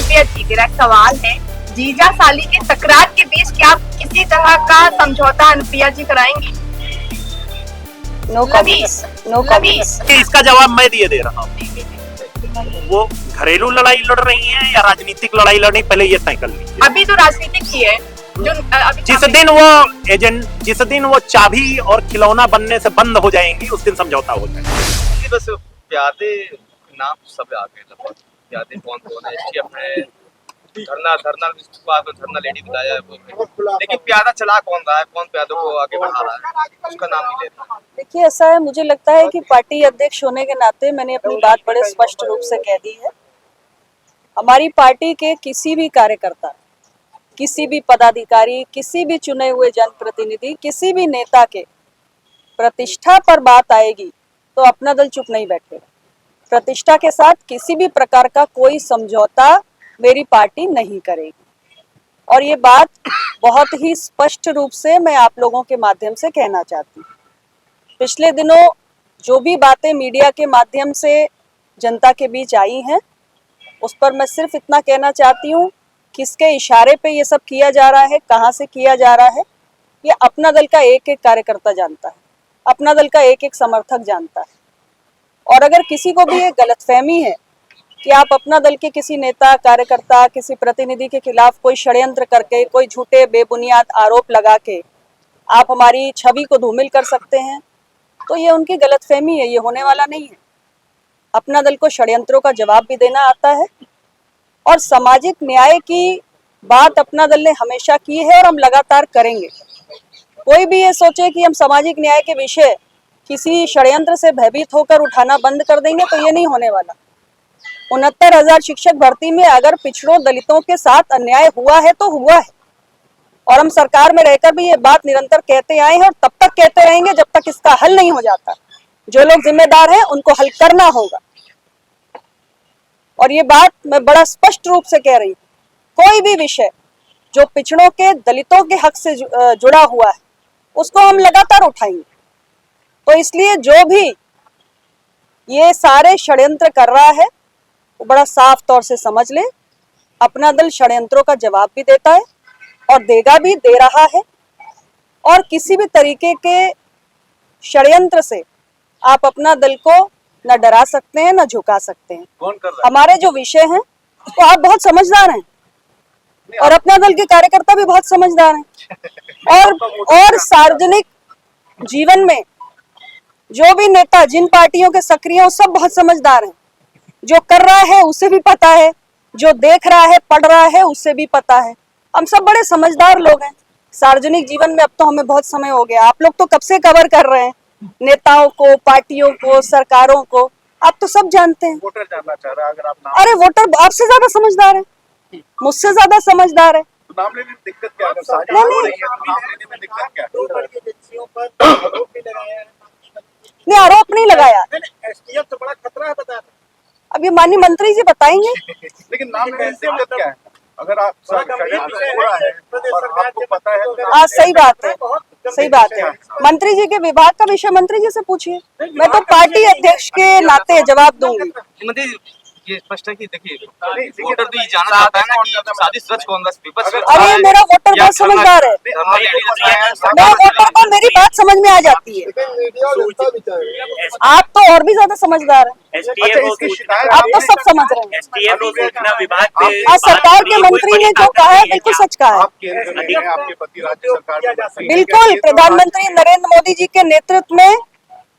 अनुप्रिया जी, मेरा सवाल है, जीजा साली की तकरार के बीच क्या किसी तरह का समझौता अनुप्रिया जी कराएंगी? No comments, no comments. इसका जवाब मैं दिए दे रहा हूँ। वो घरेलू लड़ाई लड़ रही हैं या राजनीतिक लड़ाई लड़ रही, पहले ये तय कर लीजिए। अभी तो राजनीतिक की है, जो अभी जिस दिन वो चाबी और खिलौना बनने से बंद हो जाएंगी, उस दिन समझौता हो जाएगा। बस प्यादे नाम सब आ गए, लगभग प्यादे कौन कौन है इसके अपने धरना लेडी बुलाया है वो, लेकिन प्यादा चला कौन रहा है, कौन प्यादों को आगे बढ़ा रहा है, उसका नाम नहीं लेता। देखिए, ऐसा है, मुझे लगता है कि पार्टी अध्यक्ष होने के नाते मैंने अपनी बात बड़े स्पष्ट रूप से कह दी है। हमारी पार्टी के किसी भी कार्यकर्ता, किसी भी पदाधिकारी, किसी भी चुने हुए जनप्रतिनिधि, किसी भी नेता के प्रतिष्ठा पर बात आएगी तो अपना दल चुप नहीं बैठेगा। प्रतिष्ठा के साथ किसी भी प्रकार का कोई समझौता मेरी पार्टी नहीं करेगी, और ये बात बहुत ही स्पष्ट रूप से मैं आप लोगों के माध्यम से कहना चाहती हूँ। पिछले दिनों जो भी बातें मीडिया के माध्यम से जनता के बीच आई हैं, उस पर मैं सिर्फ इतना कहना चाहती हूँ, किसके इशारे पे ये सब किया जा रहा है, कहाँ से किया जा रहा है, ये अपना दल का एक एक कार्यकर्ता जानता है, अपना दल का एक एक समर्थक जानता है। और अगर किसी को भी ये गलतफहमी है कि आप अपना दल के किसी नेता, कार्यकर्ता, किसी प्रतिनिधि के खिलाफ कोई षड्यंत्र करके, कोई झूठे बेबुनियाद आरोप लगा के आप हमारी छवि को धूमिल कर सकते हैं, तो ये उनकी गलतफहमी है, ये होने वाला नहीं है। अपना दल को षड्यंत्रों का जवाब भी देना आता है, और सामाजिक न्याय की बात अपना दल ने हमेशा की है और हम लगातार करेंगे। कोई भी ये सोचे कि हम सामाजिक न्याय के विषय किसी षड्यंत्र से भयभीत होकर उठाना बंद कर देंगे, तो ये नहीं होने वाला। 69,000 शिक्षक भर्ती में अगर पिछड़ों, दलितों के साथ अन्याय हुआ है तो हुआ है, और हम सरकार में रहकर भी ये बात निरंतर कहते आए हैं और तब तक कहते रहेंगे जब तक इसका हल नहीं हो जाता। जो लोग जिम्मेदार हैं उनको हल करना होगा, और ये बात मैं बड़ा स्पष्ट रूप से कह रही हूँ। कोई भी विषय जो पिछड़ों के, दलितों के हक से जुड़ा हुआ है, उसको हम लगातार उठाएंगे। तो इसलिए जो भी ये सारे षड्यंत्र कर रहा है, वो बड़ा साफ तौर से समझ ले, अपना दल षड्यंत्रों का जवाब भी देता है और देगा भी, दे रहा है। और किसी भी तरीके के षड्यंत्र से आप अपना दल को न डरा सकते हैं, न झुका सकते हैं। कौन कर रहा है? हमारे जो विषय हैं, तो आप बहुत समझदार हैं, और अपना दल के कार्यकर्ता भी बहुत समझदार हैं। और सार्वजनिक जीवन में जो भी नेता, जिन पार्टियों के सक्रिय हैं, सब बहुत समझदार हैं। जो कर रहा है उसे भी पता है, जो देख रहा है, पढ़ रहा है, उसे भी पता है। हम सब बड़े समझदार लोग हैं। सार्वजनिक जीवन में अब तो हमें बहुत समय हो गया, आप लोग तो कब से कवर कर रहे हैं नेताओं को, पार्टियों को, सरकारों को, आप तो सब जानते हैं। वोटर जानना चाह रहा है, अगर आप नाम अरे वोटर आपसे ज्यादा समझदार है, मुझसे ज्यादा समझदार है। तो नाम लेने में दिक्कत क्या है? नहीं, आरोप नहीं लगाया। एसटीएफ तो बड़ा खतरा है, बता रहे। अब ये माननीय मंत्री जी बताएंगे। लेकिन नाम लेने से दिक्कत क्या है? अगर आप और आपको पता है तो हाँ, सही बात है, सही बात है। मंत्री जी के विभाग का विषय मंत्री जी से पूछिए, मैं तो पार्टी अध्यक्ष के नाते जवाब दूंगी। मुझे ये स्पष्ट है कि देखिए, वोटर तो ये जानना चाहता है ना कि साजिश रच कौन रहा है। अरे मेरा वोटर बहुत समझदार है, मेरा वोटर को मेरी बात समझ में आ जाती है। आप तो और भी ज्यादा समझदार है, आप तो सब समझ रहे हैं। सूचना विभाग आज सरकार के मंत्री ने जो कहा है बिल्कुल सच कहा है। आपके पति राज्य सरकार बिल्कुल, प्रधानमंत्री नरेंद्र मोदी जी के नेतृत्व में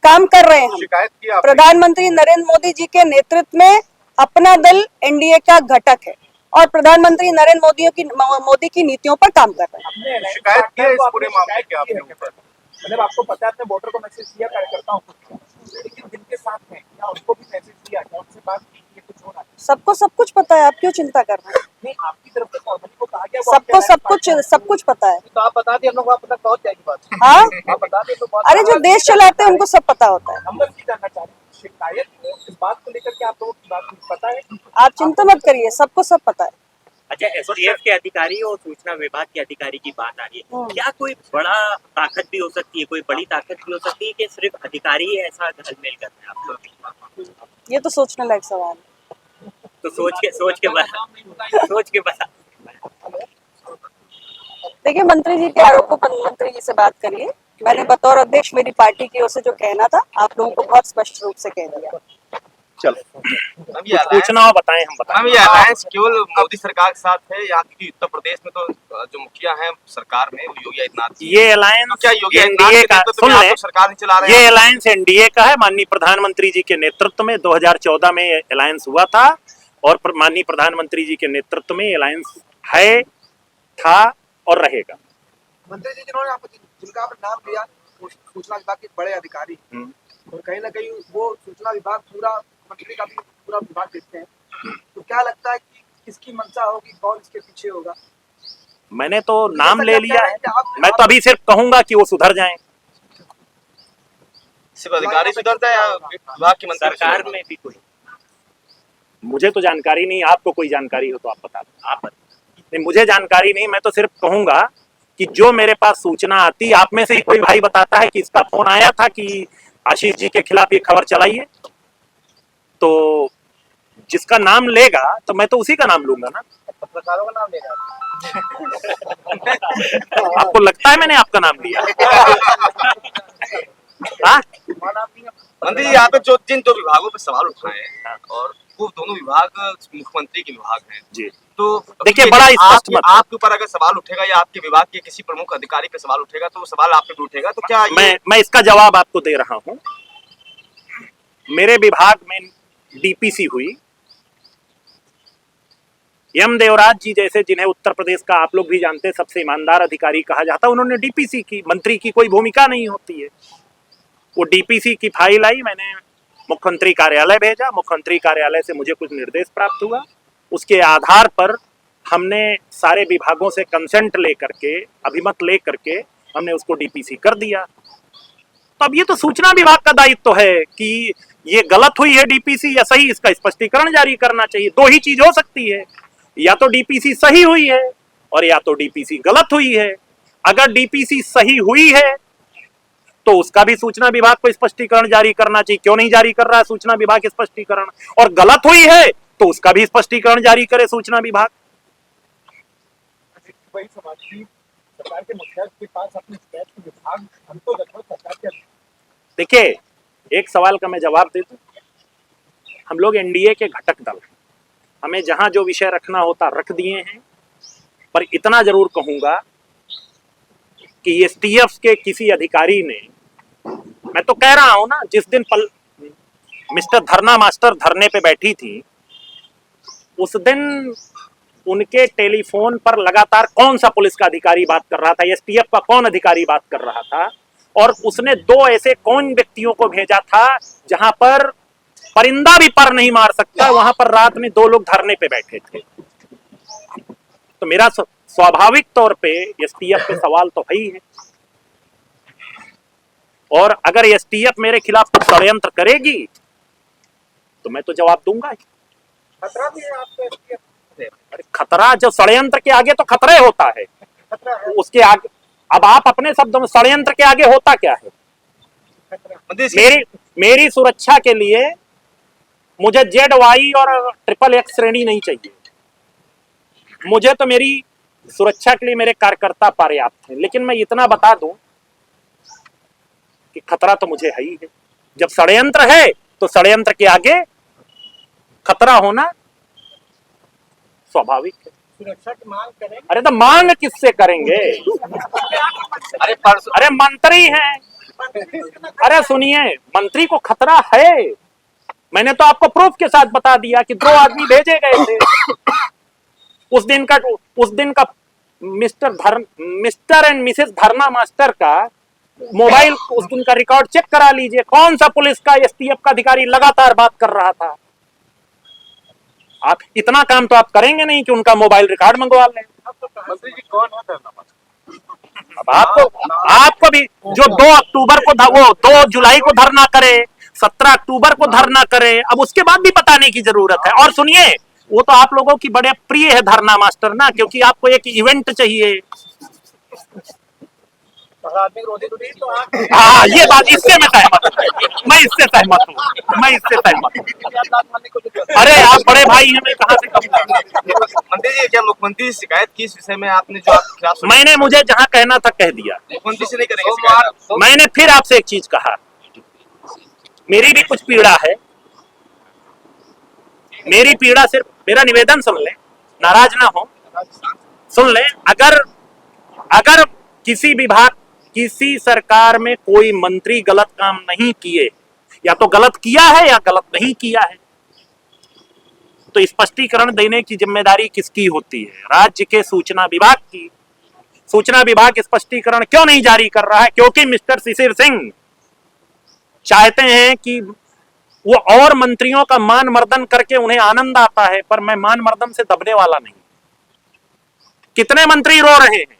काम कर रहे हैं। शिकायत की आपने? प्रधानमंत्री नरेंद्र मोदी जी के नेतृत्व में अपना दल एनडीए का घटक है, और प्रधानमंत्री नरेंद्र मोदी की नीतियों पर काम कर रहे हैं। शिकायत की है इस पूरे मामले के आपने ऊपर? मतलब आपको पता है, आपने वोटर को मैसेज दिया, कार्यकर्ताओं को, लेकिन जिनके साथ हैं क्या उनको भी मैसेज दिया, क्या उनसे बात की, ये कुछ हो रहा है? सबको सब कुछ पता है, आप क्यों चिंता कर रहे हैं? नहीं, आपकी तरफ से फॉर्मली को कहा गया, सबको सब कुछ पता है। तो आप बता दिए, हम लोग वहाँ तक पहुँच जाएगी बात। हाँ, आप बता दिए तो अरे जो देश चलाते हैं उनको सब पता होता है। हम बस ये जानना चाह रहे हैं, शिकायत इस बात को लेकर के आप लोगों की बात पता है? आप चिंता मत करिए, सबको सब पता है। अच्छा, एसटीएफ के अधिकारी और सूचना विभाग के अधिकारी की बात आ रही है, क्या कोई बड़ा ताकत भी हो सकती है, कोई बड़ी ताकत भी हो सकती है कि सिर्फ अधिकारी ही ऐसा घलमेल करते हैं आप लोग? ये तो सोचने लायक सवाल है। तो सोच के बता। देखिए, मंत्री जी के आरोप को मंत्री जी से बात करिए। मैंने बतौर अध्यक्ष मेरी पार्टी की ओर से जो कहना था आप लोगों को बहुत स्पष्ट रूप से कह दिया। चलो मैम ये पूछना हो बताएं, हम बताएं। मैम ये अलायंस केवल मोदी सरकार के साथ है यहाँ की? उत्तर प्रदेश में तो जो मुखिया हैं सरकार में वो योगी आदित्यनाथ जी। ये अलायंस तो क्या योगी आदित्यनाथ एनडीए के का, नेतृत्व सुन में आप ले, तो सरकार नहीं चला रहे ये हैं? अलायंस एनडीए का है। माननीय प्रधानमंत्री जी के नेतृत्व में 2014 में अलायंस हुआ था और माननीय प्रधानमंत्री जी के नेतृत्व में अलायंस है, था और रहेगा। मंत्री जी जिन्होंने जिनका आपने नाम लिया वो सूचना विभाग के बड़े अधिकारी और कहीं ना कहीं वो सूचना विभाग पूरा मंत्री का भी पूरा विभाग देखते हैं, तो क्या लगता है कि किसकी मंशा होगी, कौन इसके पीछे होगा? मैंने तो नाम ले लिया है, कि आप- मैं तो अभी सिर्फ कहूंगा कि वो सुधर जाएं। सिर्फ अधिकारी सुधरता है या विभाग की मंत्री सरकार सुधरता है? में भी कोई मुझे तो जानकारी नहीं, आपको कोई जानकारी हो तो आप बता दो। आप नहीं, मुझे जानकारी नहीं, मैं तो सिर्फ कहूंगा कि जो मेरे पास सूचना आती, आप में से ही कोई भाई बताता है कि इसका फोन आया था कि आशीष जी के खिलाफ ये खबर चलाइए, तो जिसका नाम लेगा तो मैं तो उसी का नाम लूंगा ना। पत्रकारों का नाम ले रहा है। आपको लगता है मैंने आपका नाम लिया? हाँ? मंत्री जी यहाँ पे जो जिन दो विभागों पे सवाल उठाए हैं और वो दोनों विभाग मुख्यमंत्री के विभाग हैं, जी तो देखिए, बड़ा स्पष्ट मत है। आपके ऊपर अगर सवाल उठेगा या आपके विभाग के किसी प्रमुख अधिकारी पे सवाल उठेगा तो वो सवाल आप पे भी उठेगा, तो क्या मैं इसका जवाब आपको दे रहा हूं। मेरे विभाग में डीपीसी हुई, यम देवराज जी जैसे, जिन्हें उत्तर प्रदेश का आप लोग भी जानते हैं सबसे ईमानदार अधिकारी कहा जाता है, उन्होंने डीपीसी की। मंत्री की कोई भूमिका नहीं होती है। वो डीपीसी की फाइल आई, मैंने मुख्यमंत्री कार्यालय भेजा, मुख्यमंत्री कार्यालय से मुझे कुछ निर्देश प्राप्त हुआ, उसके आधार पर हमने सारे विभागों से कंसेंट लेकर के, अभिमत लेकर के हमने उसको डीपीसी कर दिया। तो अब ये तो सूचना विभाग का दायित्व है कि ये गलत हुई है डीपीसी या सही, इसका स्पष्टीकरण जारी करना चाहिए। दो ही चीज हो सकती है, या तो डीपीसी सही हुई है और या तो डीपीसी गलत हुई है। अगर डीपीसी सही हुई है तो उसका भी सूचना विभाग को स्पष्टीकरण जारी करना चाहिए। क्यों नहीं जारी कर रहा है सूचना विभाग स्पष्टीकरण? और गलत हुई है तो उसका भी स्पष्टीकरण जारी करे सूचना विभाग। वही समाज की सरकार के मुखिया के पास अपने शिकायत के विभाग हमको रखो सरकार के। देखिए, एक सवाल का मैं जवाब दे दूं। हम लोग एनडीए के घटक दल हैं, हमें जहां जो विषय रखना होता रख दिए हैं, पर इतना जरूर कहूंगा कि एसटीएफ के किसी अधिकारी ने, मैं तो कह रहा हूं ना, जिस दिन मिस्टर धरना मास्टर धरने पे बैठी थी, उस दिन उनके टेलीफोन पर लगातार कौन सा पुलिस का अधिकारी बात कर रहा था, एसटीएफ का कौन अधिकारी बात कर रहा था, और उसने दो ऐसे कौन व्यक्तियों को भेजा था जहां पर परिंदा भी पर नहीं मार सकता, वहां पर रात में दो लोग धरने पे बैठे थे। तो मेरा स्वाभाविक तौर पे एसटीएफ पे सवाल तो है ही है, और अगर एसटीएफ मेरे खिलाफ कुछ षड्यंत्र करेगी तो मैं तो जवाब दूंगा ही। खतरा भी है आपको? अरे खतरा, जो षड्यंत्र के आगे तो खतरे होता है, उसके आगे, अब आप अपने शब्दों में, षड्यंत्र के आगे होता क्या है? मेरी सुरक्षा के लिए मुझे ZY और XXX श्रेणी नहीं चाहिए। मुझे तो मेरी सुरक्षा के लिए मेरे कार्यकर्ता पर्याप्त हैं। लेकिन मैं इतना बता दूं कि खतरा तो मुझे है ही है। जब षड्यंत्र है तो षड्यंत्र के आगे खतरा होना स्वाभाविक है। सुरक्षा की मांग करें। अरे तो मांग किससे करेंगे? अरे मंत्री हैं। अरे सुनिए, मंत्री को खतरा है। मैंने तो आपको प्रूफ के साथ बता दिया कि 2 आदमी भेजे गए थे। उस दिन का मिस्टर एंड मिसेस धरना मास्टर का मोबाइल, उस दिन का रिकॉर्ड चेक करा लीजिए। कौन सा पुलिस का, एसटीएफ का अधिकारी लगातार बात कर रहा था। आप इतना काम तो आप करेंगे नहीं कि उनका मोबाइल रिकॉर्ड मंगवा लें। मंत्री जी कौन है धरना मास्टर? अब आपको भी, जो 2 अक्टूबर को वो 2 जुलाई को धरना करे, 17 अक्टूबर को धरना करे, अब उसके बाद भी बताने की जरूरत है। और सुनिए, वो तो आप लोगों की बड़े प्रिय है धरना मास्टर ना, क्योंकि आपको एक इवेंट चाहिए। आदमी विरोधी तो नहीं, तो आप हाँ, ये बात, इससे मैं सहमत हूँ, मैं इससे सहमत हूँ, मैं इससे सहमत हूँ। बात मानने को जो अरे आप बड़े भाई हैं, मैं कहाँ से कहूँगा। मंत्री जी, क्या मुख्यमंत्री से शिकायत की इस विषय में आपने, जो आपके खिलाफ मैंने, मुझे जहाँ कहना था कह दिया। मुख्यमंत्री से नहीं करेंगे शिकायत? मैंने फिर आपसे एक चीज कहा, मेरी भी कुछ पीड़ा है, मेरी पीड़ा सिर्फ, मेरा निवेदन सुन ले, नाराज ना हो, सुन ले। अगर अगर किसी विभाग, किसी सरकार में कोई मंत्री गलत काम नहीं किए, या तो गलत किया है या गलत नहीं किया है, तो स्पष्टीकरण देने की जिम्मेदारी किसकी होती है? राज्य के सूचना विभाग की। सूचना विभाग स्पष्टीकरण क्यों नहीं जारी कर रहा है? क्योंकि मिस्टर शिशिर सिंह चाहते हैं कि वो और मंत्रियों का मान मर्दन करके उन्हें आनंद आता है, पर मैं मान मर्दन से दबने वाला नहीं। कितने मंत्री रो रहे हैं,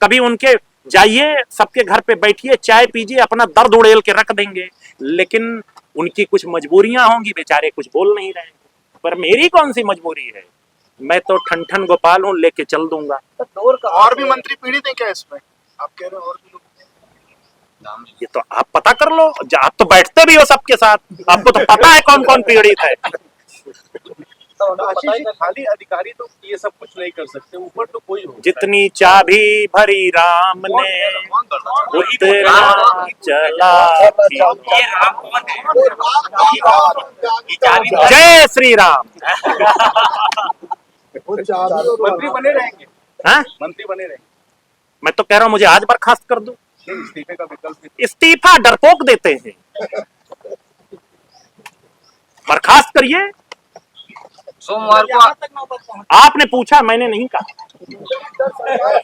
कभी उनके जाइए, सबके घर पे बैठिए, चाय पीजिए, अपना दर्द उड़ेल के रख देंगे, लेकिन उनकी कुछ मजबूरियां होंगी, बेचारे कुछ बोल नहीं रहे हैं। पर मेरी कौन सी मजबूरी है? मैं तो ठन गोपाल हूं, लेके चल दूंगा। और भी मंत्री पीड़ित हैं क्या इसमें? आप कह रहे हो और भी लोग? ये तो आप पता कर लो, आप तो बैठते भी हो सबके साथ, आपको तो पता है कौन कौन पीड़ित है। खाली अधिकारी तो ये सब कुछ नहीं कर सकते, ऊपर तो कोई हो। जितनी चाबी भरी राम ने उतना चला। ये राम कौन है? ये चाबी जय श्री राम। मंत्री बने रहेंगे, हाँ? मंत्री बने रहेंगे। मैं तो कह रहा हूं मुझे आज बर्खास्त कर दो। इस्तीफे का विकल्प इस्तीफा डरपोक देते हैं, बर्खास्त करिए। सोमवार को आपने पूछा, मैंने नहीं कहा,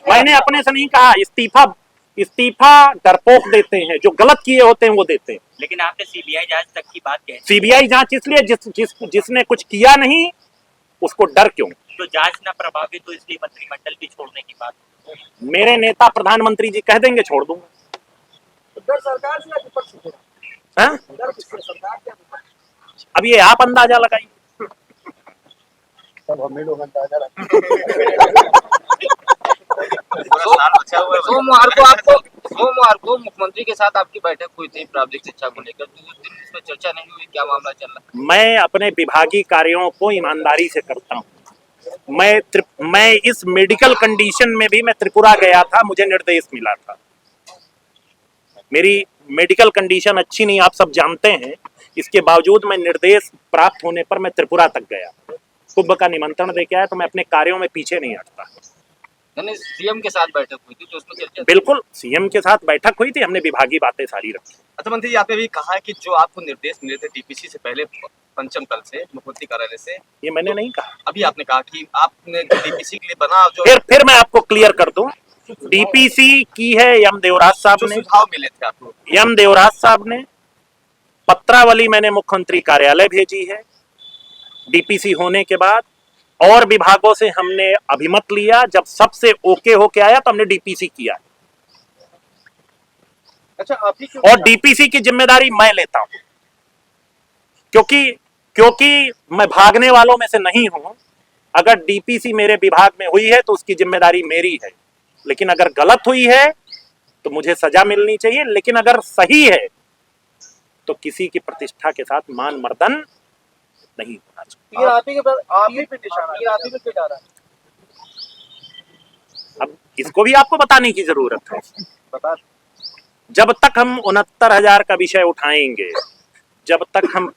मैंने अपने से नहीं कहा। इस्तीफा डरपोक देते हैं, जो गलत किए होते हैं वो देते हैं। लेकिन आपने सीबीआई जांच तक की बात कही, सीबीआई जांच इसलिए, जिसने कुछ किया नहीं उसको डर क्यों? तो जांच न प्रभावित तो इसलिए मंत्रिमंडल की छोड़ने की बात। मेरे नेता प्रधानमंत्री जी कह देंगे छोड़ दूंगा। डर सरकार से या विपक्ष से? हाँ? डर किससे, सरकार से या विपक्ष? अब ये आप अंदाजा लगाइए। सब हम ही लोग अंदाजा सोमवार को मुख्यमंत्री के साथ आपकी बैठक हुई थी प्राविधिक शिक्षा को लेकर, 2 दिन इसमें चर्चा नहीं हुई, क्या मामला चल रहा है? मैं अपने विभागीय कार्यों को ईमानदारी से करता हूँ। मैं इस मेडिकल कंडीशन में भी मैं त्रिपुरा गया था, मुझे निर्देश मिला था। मेरी मेडिकल कंडीशन अच्छी नहीं, आप सब जानते हैं, इसके बावजूद मैं निर्देश प्राप्त होने पर मैं त्रिपुरा तक गया, कुंभ का निमंत्रण दे के आया। तो मैं अपने कार्यों में पीछे नहीं हटता। यानी सीएम के साथ बैठक हुई थी, तो उसमें चर्चा? बिल्कुल, सीएम के साथ बैठक हुई थी, हमने विभागीय बातें सारी रखी। अच्छा मंत्री जी, आपने भी कहा है कि जो आपको निर्देश मिले थे डीपीसी से पहले, पंचम कल से, मुख्यमंत्री कार्यालय से, ये मैंने नहीं कहा। अभी आपने कहा कि आपने डीपीसी के लिए बना जो फिर मैं आपको क्लियर कर दूं, डीपीसी की है यम देवराज साहब जो ने। सुझाव मिले थे आपको, यम देवराज साहब ने पत्रावली मैंने मुख्यमंत्री कार्यालय भेजी है डीपीसी होने के बाद, और विभागों से हमने अभिमत लिया। जब सबसे ओके होके आया तो हमने डीपीसी किया। अच्छा, आप ही और डीपीसी की जिम्मेदारी मैं लेता हूं, क्योंकि मैं भागने वालों में से नहीं हूं। अगर डीपीसी मेरे विभाग में हुई है तो उसकी जिम्मेदारी मेरी है, लेकिन अगर गलत हुई है तो मुझे सजा मिलनी चाहिए, लेकिन अगर सही है तो किसी की प्रतिष्ठा के साथ मान मर्दन नहीं होना चाहिए। ये आप ही पे निशाना, ये आप ही पे क्यों जा रहा है? अब इसको भी आपको बताने की जरूरत है। बता। जब तक हम 69,000 का विषय उठाएंगे, जब तक हम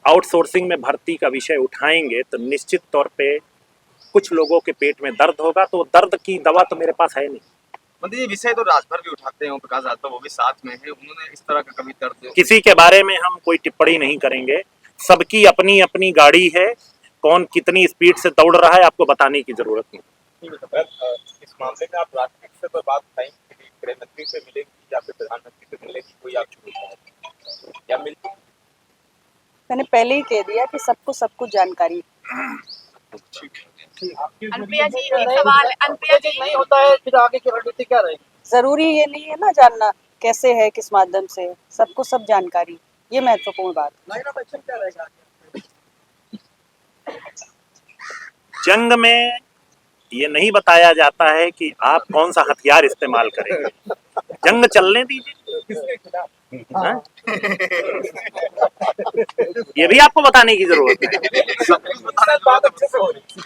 आउटसोर्सिंग में भर्ती का विषय उठाएंगे, तो निश्चित तौर पे कुछ लोगों के पेट में दर्द होगा। तो दर्द की दवा तो मेरे पास है नहीं। मंत्री जी विषय तो राजभर भी उठाते हैं, प्रकाश राजभर वो भी साथ में है, उन्होंने इस तरह का कभी दर्द? किसी के बारे में हम कोई टिप्पणी नहीं करेंगे। सबकी अपनी अपनी गाड़ी है, कौन कितनी स्पीड से दौड़ रहा है आपको बताने की जरूरत नहीं। इस मामले में आप राजनीतिक स्तर पर बात बताएंगे, गृह मंत्री से मिलेगी या फिर प्रधानमंत्री से मिलेगी, कोई आप या मिलती? मैंने पहले ही कह दिया कि सबको सब कुछ जानकारी है। अनुप्रिया जी, एक सवाल। अनुप्रिया जी, नहीं होता है, फिर आगे की रणनीति क्या रहेगी? जरूरी ये नहीं है ना जानना कैसे है, किस माध्यम से, सबको सब जानकारी, ये महत्वपूर्ण बात। लाइन ऑफ एक्शन क्या रहेगा? जंग में ये नहीं बताया जाता है कि आप कौन सा हथियार इस्तेमाल करेंगे। जंग चलने दीजिए। किसके खिलाफ? हाँ? ये भी आपको बताने की जरूरत है। बात अच्छे से हो रही है।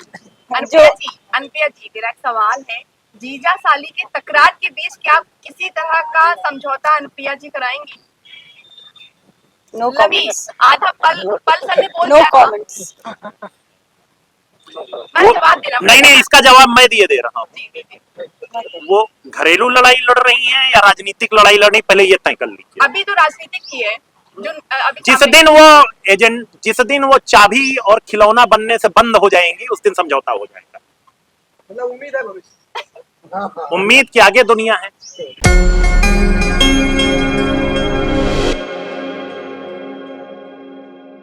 अनप्रिया जी मेरा एक सवाल है, जीजा साली के तकरार के बीच क्या आप किसी तरह का समझौता अनुप्रिया जी कराएंगी? नो अभी कमेंट्स, आधा पल सर ने बोल नो दिया था। कमेंट्स। मैं जवाब देना नहीं नहीं, इसका जवाब मैं दिए दे रहा हूँ। जी, जी, जी। वो घरेलू लड़ाई लड़ रही हैं या राजनीतिक लड़ाई लड़ रही, पहले ये तय कर लीजिए। अभी तो राजनीतिक की है जो अभी जिस दिन वो चाबी और खिलौना बनने से बंद हो जाएंगी, उस दिन समझौता हो जाएगा। मतलब उम्मीद है भविष्य। उम्मीद के आगे दुनिया है।